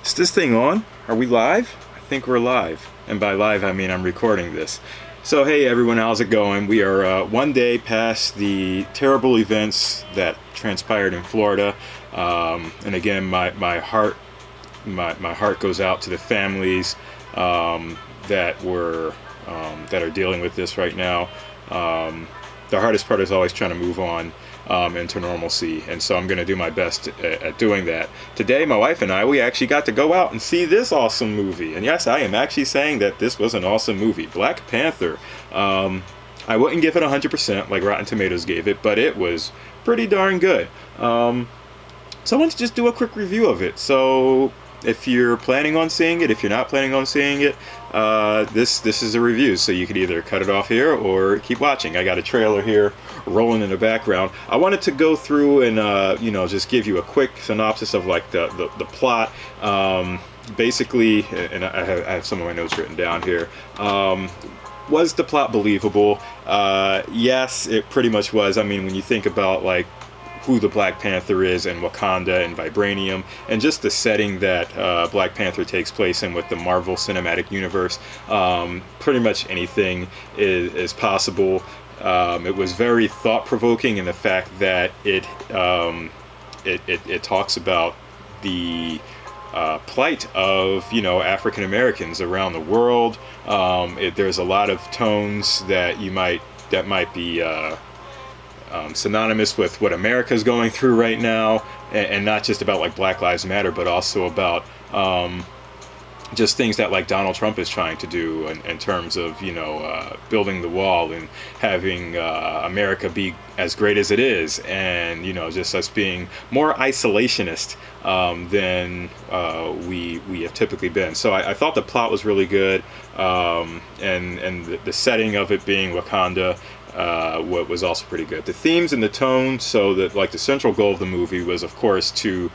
Is this thing on? Are we live? I think we're live. And by live, I mean I'm recording this. So, hey everyone, how's it going? We are one day past the terrible events that transpired in Florida. And again, my heart goes out to the families that are dealing with this right now. The hardest part is always trying to move on into normalcy, and so I'm going to do my best at doing that. Today, my wife and we actually got to go out and see this awesome movie. And yes, I am actually saying that this was an awesome movie, Black Panther. I wouldn't give it 100% like Rotten Tomatoes gave it, but it was pretty darn good. So I want to just do a quick review of it. So if you're planning on seeing it, if you're not planning on seeing it, this is a review, so you could either cut it off here or keep watching. I got a trailer here rolling in the background. I wanted to go through and just give you a quick synopsis of like the plot. Basically, and I have some of my notes written down here. Was the plot believable? Yes, it pretty much was. I mean, when you think about like who the Black Panther is and Wakanda and Vibranium and just the setting that Black Panther takes place in with the Marvel Cinematic Universe, pretty much anything is possible. It was very thought-provoking in the fact that it talks about the plight of African Americans around the world. There's a lot of tones that might be synonymous with what America's going through right now, and not just about like Black Lives Matter, but also about just things that like Donald Trump is trying to do in terms of building the wall and having America be as great as it is, and just us being more isolationist than we have typically been. So I thought the plot was really good, and the setting of it being Wakanda what was also pretty good. The themes and the tone, so that like the central goal of the movie was of course to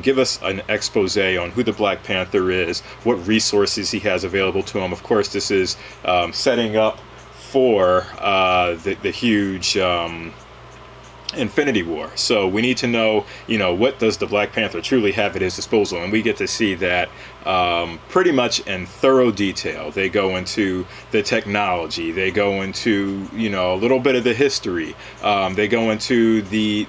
give us an expose on who the Black Panther is, what resources he has available to him. Of course, this is setting up for the huge Infinity War. So we need to know, what does the Black Panther truly have at his disposal, and we get to see that pretty much in thorough detail. They go into the technology, they go into a little bit of the history, they go into the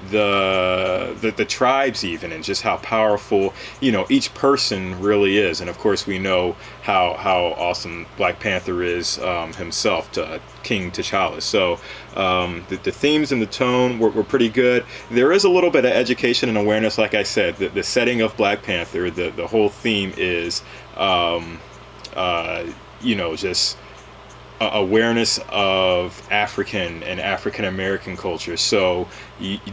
tribes even, and just how powerful each person really is. And of course we know how awesome Black Panther is himself, to King T'Challa. So the themes and the tone were pretty good. There is a little bit of education and awareness, like I said. The setting of Black Panther, the whole theme is just awareness of African and African American culture. So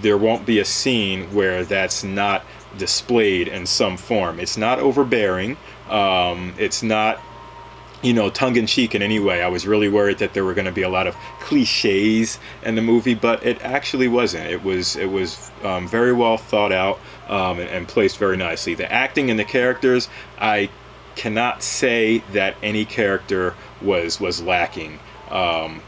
there won't be a scene where that's not displayed in some form. It's not overbearing. It's not tongue-in-cheek in any way. I was really worried that there were going to be a lot of cliches in the movie, but it actually wasn't. It was very well thought out and placed very nicely. The acting and the characters, I cannot say that any character was lacking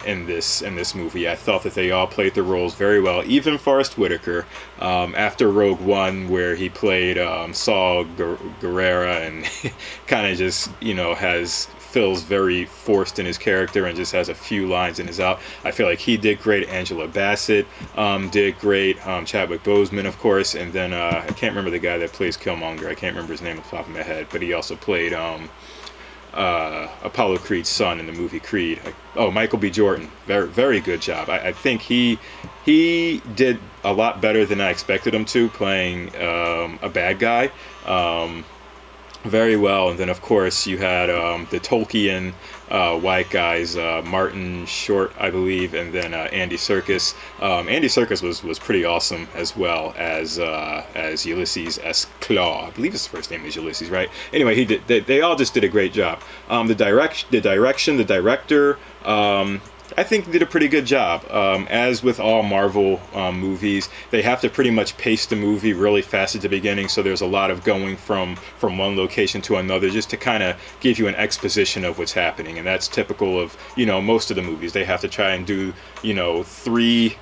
in this movie. I thought that they all played their roles very well. Even Forrest Whitaker, after Rogue One, where he played Saul Guerrera and kind of just feels very forced in his character and just has a few lines in his out. I feel like he did great. Angela Bassett did great. Chadwick Boseman, of course, and then I can't remember the guy that plays Killmonger. I can't remember his name off the top of my head, but he also played Apollo Creed's son in the movie Creed. Michael B. Jordan. Very, very good job. I think he did a lot better than I expected him to, playing a bad guy. Very well. And then of course you had the Tolkien white guys, Martin Short, I believe, and then Andy Serkis. Andy Serkis was pretty awesome, as well as Ulysses S. Claw. I believe his first name is Ulysses, right? Anyway, they all just did a great job. The director, I think did a pretty good job. As with all Marvel movies, they have to pretty much pace the movie really fast at the beginning, so there's a lot of going from one location to another just to kind of give you an exposition of what's happening. And that's typical of most of the movies. They have to try and do 3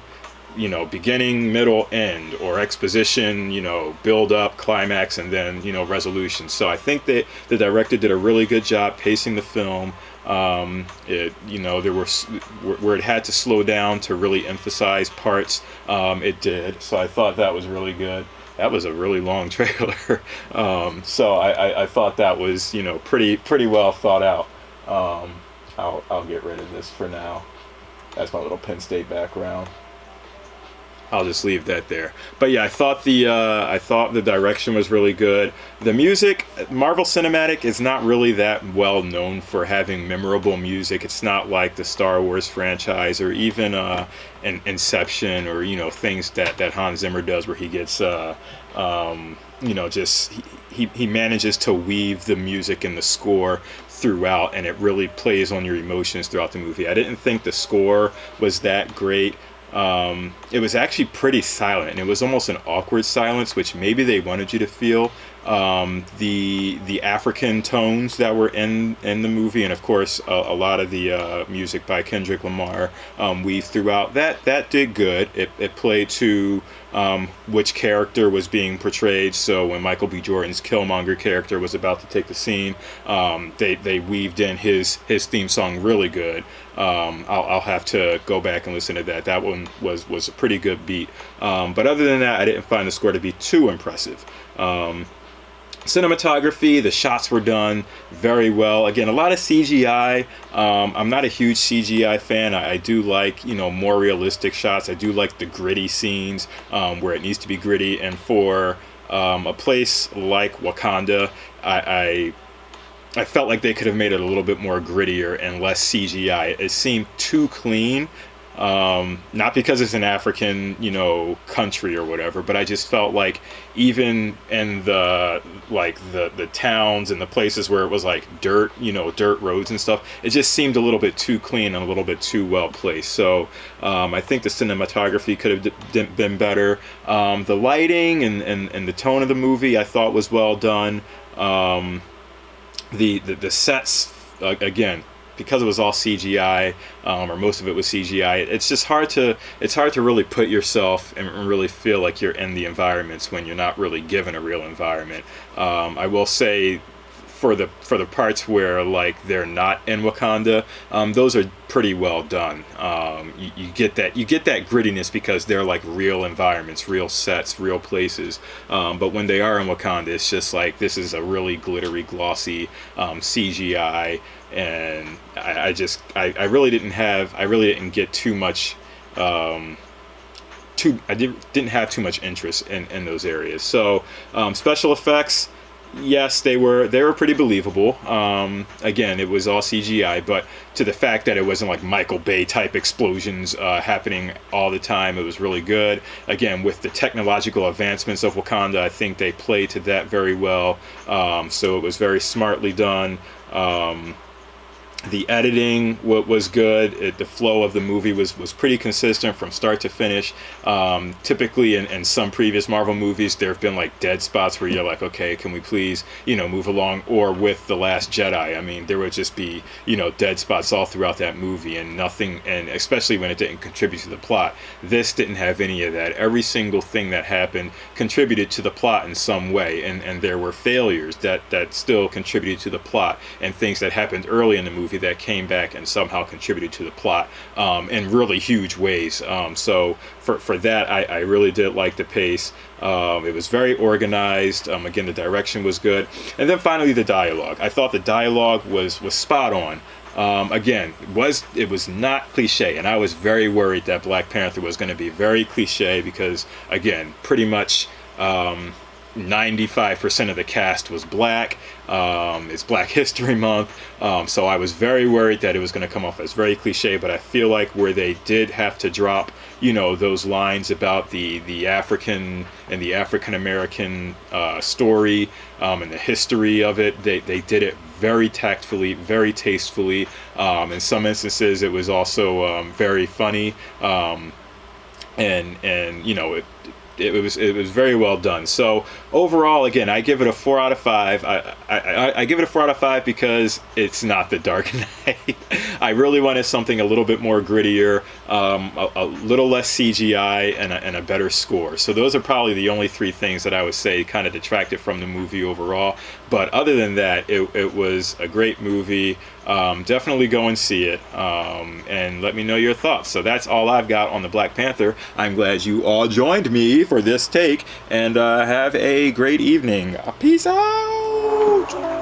beginning, middle, end, or exposition, build up, climax, and then resolution. So I think that the director did a really good job pacing the film. There were where it had to slow down to really emphasize parts. It did. So I thought that was really good. That was a really long trailer. So I thought that was pretty well thought out. I'll get rid of this for now. That's my little Penn State background. I'll just leave that there. But yeah, I thought the direction was really good. The music, Marvel Cinematic is not really that well known for having memorable music. It's not like the Star Wars franchise or even Inception or things that Hans Zimmer does, where he gets just he manages to weave the music and the score throughout, and it really plays on your emotions throughout the movie. I didn't think the score was that great. It was actually pretty silent, and it was almost an awkward silence, which maybe they wanted you to feel. The African tones that were in the movie, and of course a lot of the music by Kendrick Lamar weaved throughout. That did good. It played to which character was being portrayed. So when Michael B. Jordan's Killmonger character was about to take the scene, they weaved in his theme song really good. I'll have to go back and listen to that. That one was a pretty good beat. But other than that, I didn't find the score to be too impressive. Cinematography, the shots were done very well. Again, a lot of CGI. I'm not a huge CGI fan. I do like, more realistic shots. I do like the gritty scenes where it needs to be gritty. And for a place like Wakanda, I felt like they could have made it a little bit more grittier and less CGI. It seemed too clean. Not because it's an African, country or whatever, but I just felt like even in the towns and the places where it was like dirt, dirt roads and stuff, it just seemed a little bit too clean and a little bit too well placed. So I think the cinematography could have been better. The lighting and the tone of the movie I thought was well done. The sets, again, because it was all CGI, or most of it was CGI, it's just hard to really put yourself and really feel like you're in the environments when you're not really given a real environment. I will say, for the parts where they're not in Wakanda, those are pretty well done. You get that grittiness because they're like real environments, real sets, real places. But when they are in Wakanda, it's just like this is a really glittery, glossy CGI, and I really didn't get too much. I didn't have too much interest in those areas. So special effects. Yes, they were pretty believable. Again, it was all CGI, but to the fact that it wasn't like Michael Bay type explosions happening all the time, it was really good. Again, with the technological advancements of Wakanda, I think they played to that very well. So it was very smartly done. The editing was good. The flow of the movie was pretty consistent from start to finish. Typically in some previous Marvel movies, there have been like dead spots where you're like, okay, can we please, move along? Or with The Last Jedi, I mean, there would just be, dead spots all throughout that movie and nothing, and especially when it didn't contribute to the plot. This didn't have any of that. Every single thing that happened contributed to the plot in some way, and there were failures that still contributed to the plot, and things that happened early in the movie that came back and somehow contributed to the plot in really huge ways. So for that, I really did like the pace. It was very organized. Again, the direction was good. And then finally, the dialogue. I thought the dialogue was spot on. Again, it was not cliche, and I was very worried that Black Panther was going to be very cliche because, again, pretty much 95% of the cast was black. It's Black History Month, so I was very worried that it was going to come off as very cliche, but I feel like where they did have to drop, those lines about the African and the African American story and the history of it, they did it very tactfully, very tastefully. In some instances, it was also very funny, and it was very well done. So overall, again, I give it a 4 out of 5. I give it a 4 out of 5 because it's not The Dark Knight. I really wanted something a little bit more grittier. a little less CGI, and a better score. So those are probably the only three things that I would say kind of detracted from the movie overall. But other than that, it was a great movie. Definitely go and see it, and let me know your thoughts. So that's all I've got on the Black Panther. I'm glad you all joined me for this take, and have a great evening. Peace out!